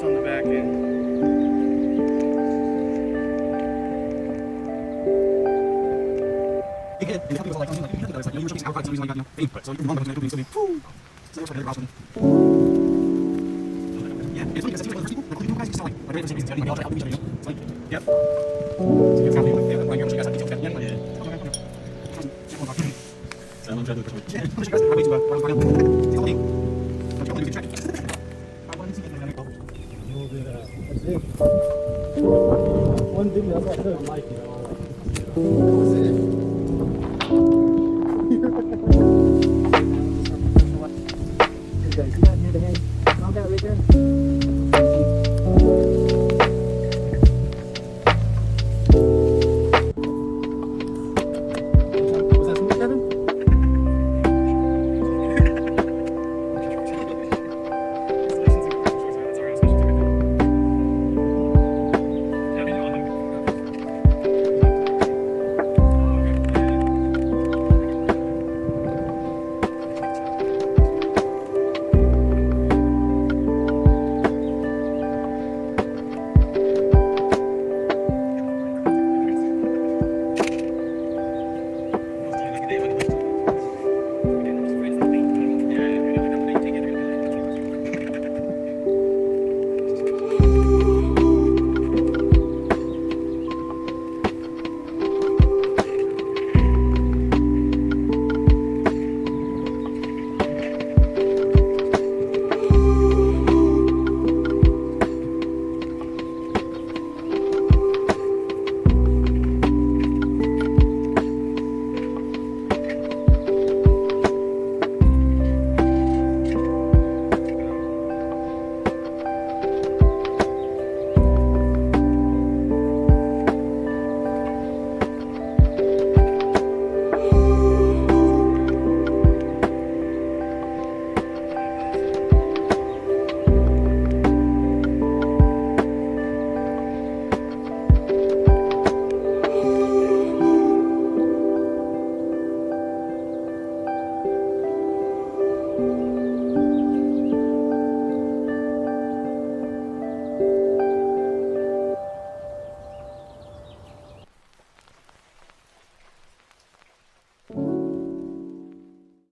on the back end. And the company was like, you know, you were chasing outside, so he's like, fame, so you're wrong, but it's going to be, so it's like, yeah, it's funny because people, like, you guys used to like radio stations, like, all try out each other, you know? It's like, yep. So it's kind of like, yeah, like, you're sure you guys have details back then, like, so I'm trying to do it. Yeah, I'm sure you guys have way to, it's all me. But you're only losing track. I wanted to get my coverage. One thing that's like, I like, you know,